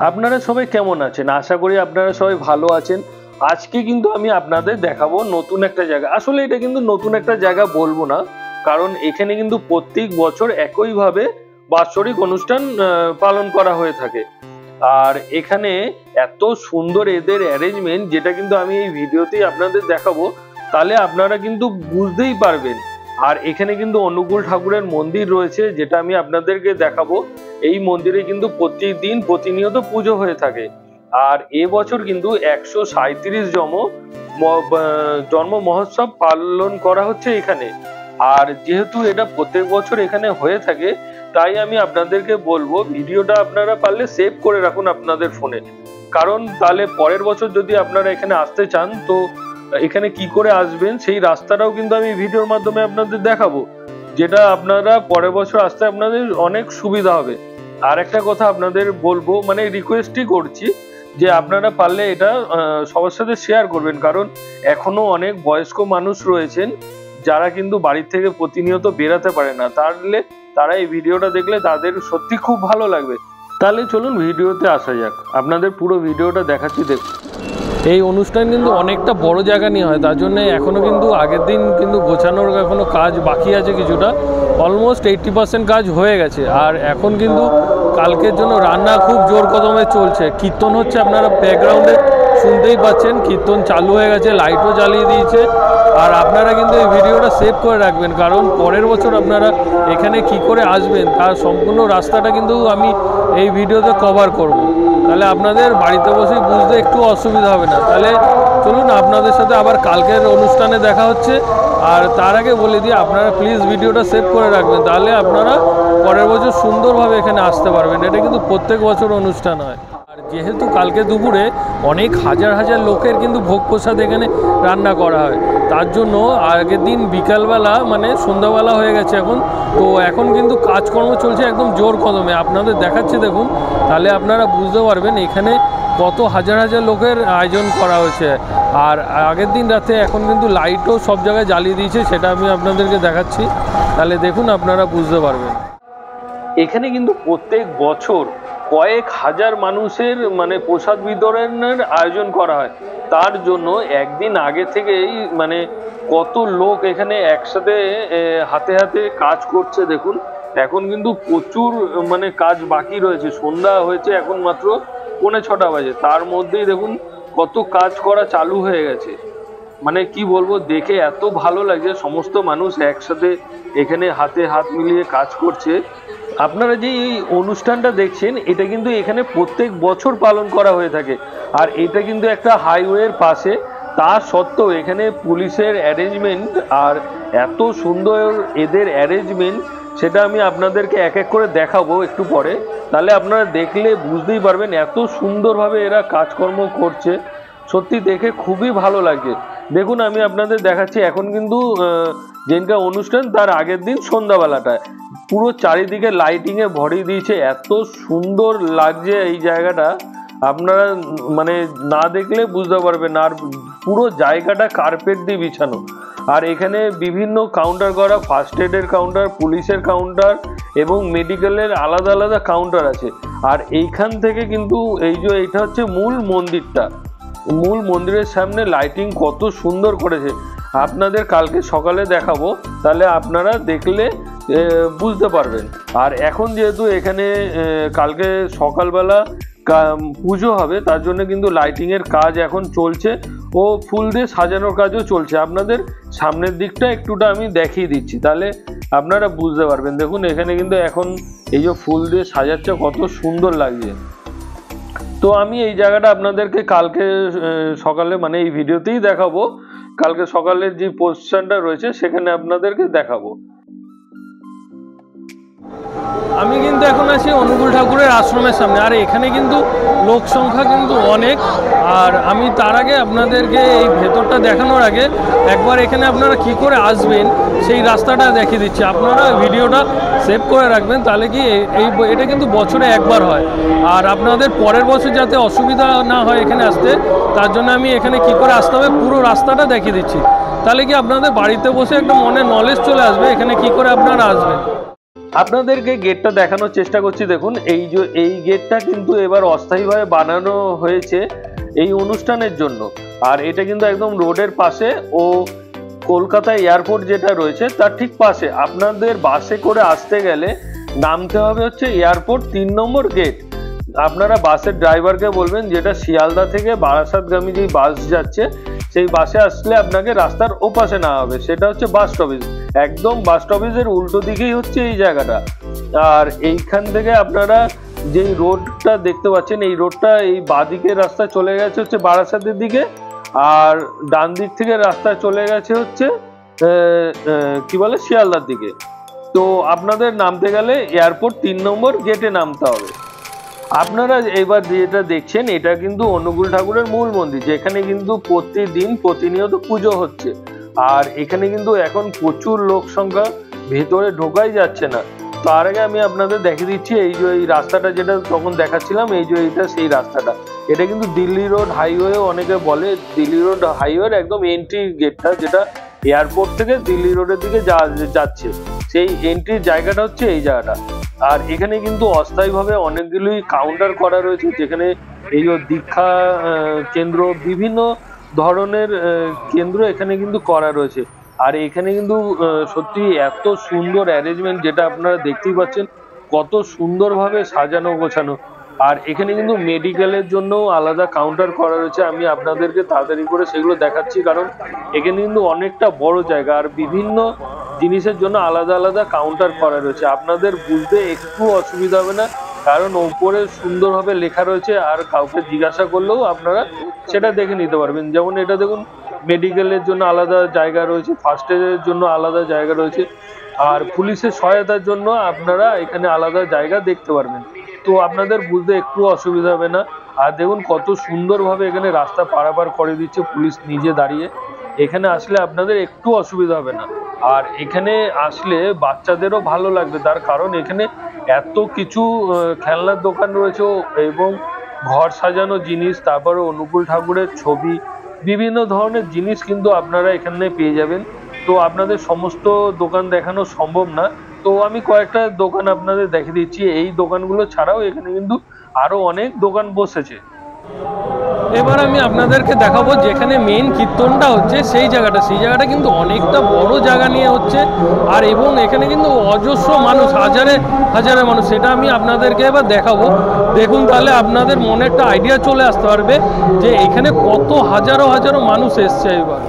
আপনারা সবাই কেমন আছেন? আশা করি আপনারা সবাই ভালো আছেন। আজকে কিন্তু আমি আপনাদের দেখাবো নতুন একটা জায়গা। আসলে এটা কিন্তু নতুন একটা জায়গা বলবো না, কারণ এখানে কিন্তু প্রত্যেক বছর একইভাবে বাৎসরিক অনুষ্ঠান পালন করা হয়ে থাকে। আর এখানে এত সুন্দর এদের অ্যারেঞ্জমেন্ট, যেটা কিন্তু আমি এই ভিডিওতেই আপনাদের দেখাবো, তাহলে আপনারা কিন্তু বুঝতেই পারবেন। আর এখানে কিন্তু অনুকূল ঠাকুরের মন্দির রয়েছে, যেটা আমি আপনাদেরকে দেখাবো। এই মন্দিরে কিন্তু প্রতিদিন প্রতিনিয়ত পুজো হয়ে থাকে। আর এবছর কিন্তু 137তম জন্ম মহোৎসব পালন করা হচ্ছে এখানে। আর যেহেতু এটা প্রত্যেক বছর এখানে হয়ে থাকে, তাই আমি আপনাদেরকে বলবো ভিডিওটা আপনারা পারলে সেভ করে রাখুন আপনাদের ফোনে, কারণ তাহলে পরের বছর যদি আপনারা এখানে আসতে চান, তো এখানে কি করে আসবেন সেই রাস্তাটাও কিন্তু আমি ভিডিওর মাধ্যমে আপনাদের দেখাবো, যেটা আপনারা পরের বছর আসতে আপনাদের অনেক সুবিধা হবে। আর একটা কথা আপনাদের বলবো, মানে রিকোয়েস্টই করছি যে আপনারা পারলে এটা সবার সাথে শেয়ার করবেন, কারণ এখনো অনেক বয়স্ক মানুষ রয়েছেন যারা কিন্তু বাড়ির থেকে প্রতিনিয়ত বেরাতে পারে না। তাহলে তারা এই ভিডিওটা দেখলে তাদের সত্যি খুব ভালো লাগবে। তাহলে চলুন ভিডিওতে আসা যাক, আপনাদের পুরো ভিডিওটা দেখাচ্ছি। দেখুন, এই অনুষ্ঠান কিন্তু অনেকটা বড় জায়গা নিয়ে হয়, তার জন্য এখনো কিন্তু আগের দিন কিন্তু গোছানোর এখনো কাজ বাকি আছে কিছুটা। অলমোস্ট 80% কাজ হয়ে গেছে। আর এখন কিন্তু কালকের জন্য রান্না খুব জোর কদমে চলছে। কীর্তন হচ্ছে, আপনারা ব্যাকগ্রাউন্ডে শুনতেই পাচ্ছেন, কীর্তন চালু হয়ে গেছে, লাইটও জ্বালিয়ে দিয়েছে। আর আপনারা কিন্তু এই ভিডিওটা সেভ করে রাখবেন, কারণ পরের বছর আপনারা এখানে কি করে আসবেন তার সম্পূর্ণ রাস্তাটা কিন্তু আমি এই ভিডিওতে কভার করব। তাহলে আপনাদের বাড়িতে বসেই বুঝতে একটু অসুবিধা হবে না। তাহলে চলুন আপনাদের সাথে আবার কালকের অনুষ্ঠানে দেখা হচ্ছে। আর তার আগে বলে দিই, আপনারা প্লিজ ভিডিওটা সেভ করে রাখবেন, তাহলে আপনারা পরের বছর সুন্দরভাবে এখানে আসতে পারবেন। এটা কিন্তু প্রত্যেক বছর অনুষ্ঠান হয়। আর যেহেতু কালকে দুপুরে অনেক হাজার হাজার লোকের কিন্তু ভোগ প্রসাদ এখানে রান্না করা হয়, তার জন্য আগের দিন বিকালবেলা মানে সন্ধ্যাবেলা হয়ে গেছে এখন, তো এখন কিন্তু কাজকর্ম চলছে একদম জোর কদমে। আপনাদের দেখাচ্ছি দেখুন, তাহলে আপনারা বুঝতে পারবেন এখানে কত হাজার হাজার লোকের আয়োজন করা হয়েছে। আর আগের দিন রাতে এখন কিন্তু লাইটও সব জায়গায় জ্বালিয়ে দিয়েছে, সেটা আমি আপনাদেরকে দেখাচ্ছি। তাহলে দেখুন, আপনারা বুঝতে পারবেন। এখানে কিন্তু প্রত্যেক বছর কয়েক হাজার মানুষের মানে প্রসাদ বিতরণের আয়োজন করা হয়। তার জন্য একদিন আগে থেকেই মানে কত লোক এখানে একসাথে হাতে হাতে কাজ করছে। দেখুন, এখন কিন্তু প্রচুর মানে কাজ বাকি রয়েছে। সন্ধ্যা হয়েছে এখন মাত্র 6:45 বাজে, তার মধ্যেই দেখুন কত কাজ করা চালু হয়ে গেছে। মানে কি বলবো, দেখে এত ভালো লাগছে, সমস্ত মানুষ একসাথে এখানে হাতে হাত মিলিয়ে কাজ করছে। আপনারা যে এই অনুষ্ঠানটা দেখছেন, এটা কিন্তু এখানে প্রত্যেক বছর পালন করা হয়ে থাকে। আর এটা কিন্তু একটা হাইওয়ের পাশে, তা সত্ত্বেও এখানে পুলিশের অ্যারেঞ্জমেন্ট আর এত সুন্দর এদের অ্যারেঞ্জমেন্ট, সেটা আমি আপনাদেরকে এক এক করে দেখাবো একটু পরে। তাহলে আপনারা দেখলে বুঝতেই পারবেন এত সুন্দরভাবে এরা কাজকর্ম করছে। সত্যি দেখে খুবই ভালো লাগছে। দেখুন, আমি আপনাদের দেখাচ্ছি, এখন কিন্তু যেদিনটা অনুষ্ঠান তার আগের দিন সন্ধ্যাবেলাটায় পুরো চারিদিকে লাইটিংয়ে ভরিয়ে দিয়েছে। এত সুন্দর লাগছে এই জায়গাটা, আপনারা মানে না দেখলে বুঝতে পারবেন। আর পুরো জায়গাটা কার্পেট দিয়ে বিছানো। আর এখানে বিভিন্ন কাউন্টার করা, ফার্স্ট এডের কাউন্টার, পুলিশের কাউন্টার এবং মেডিকেলের আলাদা আলাদা কাউন্টার আছে। আর এইখান থেকে কিন্তু এই যে এটা হচ্ছে মূল মন্দিরটা, মূল মন্দিরের সামনে লাইটিং কত সুন্দর করেছে, আপনাদের কালকে সকালে দেখাবো, তাহলে আপনারা দেখলে বুঝতে পারবেন। আর এখন যেহেতু এখানে কালকে সকালবেলা পুজো হবে, তার জন্য কিন্তু লাইটিংয়ের কাজ এখন চলছে ও ফুল দিয়ে সাজানোর কাজও চলছে। আপনাদের সামনের দিকটা একটুটা আমি দেখিয়ে দিচ্ছি, তাহলে আপনারা বুঝতে পারবেন। দেখুন, এখানে কিন্তু এখন এই যে ফুল দিয়ে সাজাচ্ছে, কত সুন্দর লাগছে। তো আমি এই জায়গাটা আপনাদেরকে কালকে সকালে মানে এই ভিডিওতেই দেখাবো। কালকে সকালের যে পোস্টারটা রয়েছে সেখানে আপনাদেরকে দেখাবো। আমি কিন্তু এখন আছি অনুকূল ঠাকুরের আশ্রমের সামনে। আর এখানে কিন্তু লোক সংখ্যা কিন্তু অনেক। আর আমি তার আগে আপনাদেরকে এই ভেতরটা দেখানোর আগে একবার এখানে আপনারা কি করে আসবেন সেই রাস্তাটা দেখিয়ে দিচ্ছি। আপনারা ভিডিওটা সেভ করে রাখবেন, তাহলে কি এটা কিন্তু বছরে একবার হয়। আর আপনাদের পরের বছর যাতে অসুবিধা না হয় এখানে আসতে, তার জন্য আমি এখানে কি করে আসতে হবে পুরো রাস্তাটা দেখিয়ে দিচ্ছি। তাহলে কি আপনাদের বাড়িতে বসে একটা মনে নলেজ চলে আসবে এখানে কি করে আপনারা আসবেন। আপনাদেরকে গেটটা দেখানোর চেষ্টা করছি। দেখুন এই গেটটা কিন্তু এবার অস্থায়ীভাবে বানানো হয়েছে এই অনুষ্ঠানের জন্য। আর এটা কিন্তু একদম রোডের পাশে ও কলকাতা এয়ারপোর্ট যেটা রয়েছে তার ঠিক পাশে। আপনাদের বাসে করে আসতে গেলে নামতে হবে হচ্ছে এয়ারপোর্ট 3 নম্বর গেট। আপনারা বাসের ড্রাইভারকে বলবেন যেটা শিয়ালদা থেকে বারাসাতগামী যেই বাস যাচ্ছে সেই বাসে আসলে আপনাকে রাস্তার ওপাশে না হবে, সেটা হচ্ছে বাস স্টপেজ। একদম বাস স্টপেজের উল্টো দিকেই হচ্ছে এই জায়গাটা। আর এইখান থেকে আপনারা যেই রোডটা দেখতে পাচ্ছেন এই রোডটা এই বাঁদিকের রাস্তা চলে গেছে হচ্ছে বারাসাতের দিকে, আর ডান দিক থেকে রাস্তা চলে গেছে হচ্ছে কি বলে শিয়ালদার দিকে। তো আপনাদের নামতে গেলে এয়ারপোর্ট 3 নম্বর গেটে নামতে হবে। আপনারা এবার যেটা দেখছেন এটা কিন্তু অনুকূল ঠাকুরের মূল মন্দির, যেখানে কিন্তু প্রতিদিন প্রতিনিয়ত পুজো হচ্ছে। আর এখানে কিন্তু এখন প্রচুর লোক সংখ্যা, ভেতরে ঢোকাই যাচ্ছে না। তার আগে আমি আপনাদের দেখিয়ে দিচ্ছি এই যে এই রাস্তাটা যেটা তখন দেখাচ্ছিলাম, এই যে এইটা সেই রাস্তাটা। এটা কিন্তু দিল্লি রোড হাইওয়ে অনেকে বলে, দিল্লি রোড হাইওয়ের একদম এন্ট্রি গেটটা, যেটা এয়ারপোর্ট থেকে দিল্লি রোডের দিকে যাচ্ছে, সেই এন্ট্রির জায়গাটা হচ্ছে এই জায়গাটা। আর এখানে কিন্তু অস্থায়ীভাবে অনেকগুলোই কাউন্টার করা রয়েছে, যেখানে এই যে দীক্ষা কেন্দ্র, বিভিন্ন ধরনের কেন্দ্র এখানে কিন্তু করা রয়েছে। আর এখানে কিন্তু সত্যি এত সুন্দর অ্যারেঞ্জমেন্ট, যেটা আপনারা দেখতেই পাচ্ছেন কত সুন্দরভাবে সাজানো গোছানো। আর এখানে কিন্তু মেডিকেলের জন্য আলাদা কাউন্টার করা রয়েছে। আমি আপনাদেরকে তাড়াতাড়ি করে সেগুলো দেখাচ্ছি, কারণ এখানে কিন্তু অনেকটা বড় জায়গা আর বিভিন্ন জিনিসের জন্য আলাদা আলাদা কাউন্টার করা রয়েছে। আপনাদের বুঝতে একটু অসুবিধা হবে না, কারণ ওপরে সুন্দরভাবে লেখা রয়েছে, আর কাউকে জিজ্ঞাসা করলেও আপনারা সেটা দেখে নিতে পারবেন। যেমন এটা দেখুন, মেডিকেলের জন্য আলাদা জায়গা রয়েছে, ফার্স্ট এডের জন্য আলাদা জায়গা রয়েছে, আর পুলিশের সহায়তার জন্য আপনারা এখানে আলাদা জায়গা দেখতে পারবেন। তো আপনাদের বুঝতে একটু অসুবিধা হবে না। আর দেখুন কত সুন্দরভাবে এখানে রাস্তা পারাপার করে দিচ্ছে পুলিশ নিজে দাঁড়িয়ে। এখানে আসলে আপনাদের একটু অসুবিধা হবে না। আর এখানে আসলে বাচ্চাদেরও ভালো লাগবে, তার কারণ এখানে এত কিছু খেলনার দোকান রয়েছে এবং ঘর সাজানো জিনিস, তারপরে অনুকূল ঠাকুরের ছবি, বিভিন্ন ধরনের জিনিস কিন্তু আপনারা এখানে পেয়ে যাবেন। তো আপনাদের সমস্ত দোকান দেখানো সম্ভব না, তো আমি কয়েকটা দোকান আপনাদের দেখিয়ে দিচ্ছি। এই দোকানগুলো ছাড়াও এখানে কিন্তু আরো অনেক দোকান বসেছে। এবার আমি আপনাদেরকে দেখাবো যেখানে মেন কীর্তনটা হচ্ছে সেই জায়গাটা কিন্তু অনেকটা বড় জায়গা নিয়ে হচ্ছে। আর এবং এখানে কিন্তু অজস্র মানুষ, হাজারে হাজারে মানুষ, সেটা আমি আপনাদেরকে এবার দেখাবো। দেখুন, তাহলে আপনাদের মনে একটা আইডিয়া চলে আসতে পারবে যে এখানে কত হাজারো হাজারো মানুষ এসছে এবার।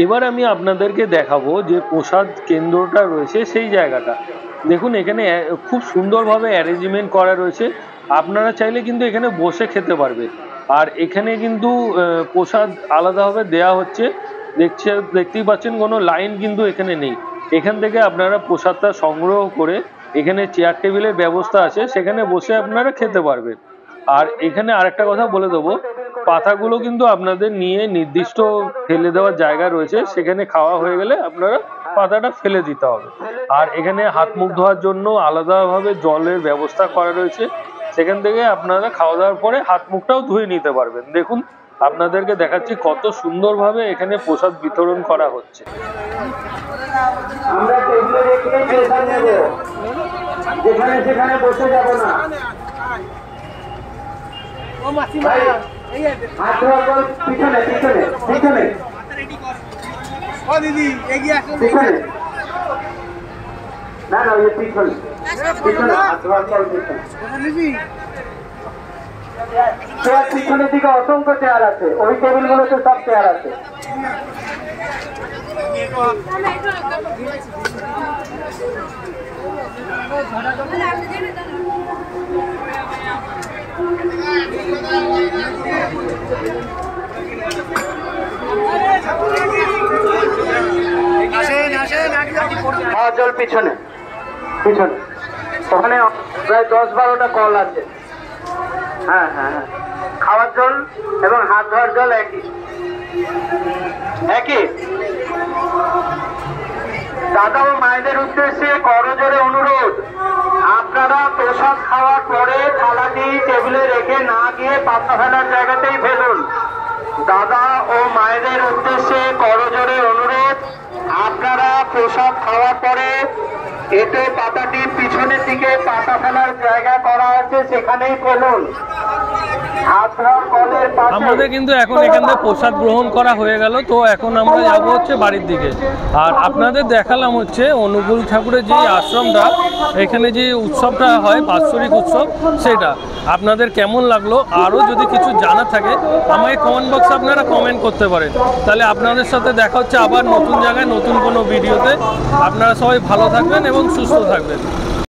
এবার আমি আপনাদেরকে দেখাবো যে প্রসাদ কেন্দ্রটা রয়েছে সেই জায়গাটা। দেখুন, এখানে খুব সুন্দরভাবে অ্যারেঞ্জমেন্ট করা রয়েছে। আপনারা চাইলে কিন্তু এখানে বসে খেতে পারবেন। আর এখানে কিন্তু প্রসাদ আলাদাভাবে দেয়া হচ্ছে, দেখতেই পাচ্ছেন কোনো লাইন কিন্তু এখানে নেই। এখান থেকে আপনারা প্রসাদটা সংগ্রহ করে এখানে চেয়ার টেবিলের ব্যবস্থা আছে, সেখানে বসে আপনারা খেতে পারবেন। আর এখানে আরেকটা কথা বলে দেবো, পাতাগুলো কিন্তু আপনাদের নিয়ে নির্দিষ্ট ফেলে দেওয়ার জায়গা রয়েছে, সেখানে খাওয়া হয়ে গেলে আপনারা পাতাটা ফেলে দিতে হবে। আর এখানে হাত মুখ ধোয়ার জন্য আলাদাভাবে জলের ব্যবস্থা করা রয়েছে, সেখান থেকে আপনারা খাওয়া দাওয়ার পরে হাত মুখটাও ধুয়ে নিতে পারবেন। দেখুন, আপনাদেরকে দেখাচ্ছি কত সুন্দরভাবে এখানে প্রসাদ বিতরণ করা হচ্ছে। আমরা যেখানে সেখানে বসে যাব না। পিছনে পিছনে পিছনে পিছনে না না ওই পিছনে পিছনে হাত ধোয়ার পর পিছনে চেয়ার পিছনের দিকে অসংখ্য চেয়ার আছে, ওই টেবিলগুলোতে সব চেয়ার আছে। খাওয়ার জল পিছনে পিছনে, ওখানে প্রায় 10-12টা কল আছে। হ্যাঁ হ্যাঁ হ্যাঁ, খাওয়ার জল এবং হাত ধোয়ার জল একই একই। দাদা ও মায়েদের উদ্দেশ্যে করজোরে অনুরোধ, আপনারা প্রসাদ খাওয়ার পরে থালাটি টেবিলে রেখে না গিয়ে পাতা ফেলার জায়গাতেই ফেলুন। দাদা ও মায়েদের উদ্দেশ্যে করজোরে অনুরোধ, আপনারা প্রসাদ খাওয়ার পরে এতে পাতাটি পিছনের দিকে পাতা ফেলার জায়গা করা আছে, সেখানেই ফেলুন। আমাদের কিন্তু এখন এখান থেকে প্রসাদ গ্রহণ করা হয়ে গেল, তো এখন আমরা যাবো হচ্ছে বাড়ির দিকে। আর আপনাদের দেখালাম হচ্ছে অনুকূল ঠাকুরের যে আশ্রমটা, এখানে যে উৎসবটা হয় বাৎসরিক উৎসব, সেটা আপনাদের কেমন লাগলো, আরও যদি কিছু জানা থাকে আমাকে কমেন্ট বক্সে আপনারা কমেন্ট করতে পারেন। তাহলে আপনাদের সাথে দেখা হচ্ছে আবার নতুন জায়গায় নতুন কোনো ভিডিওতে। আপনারা সবাই ভালো থাকবেন এবং সুস্থ থাকবেন।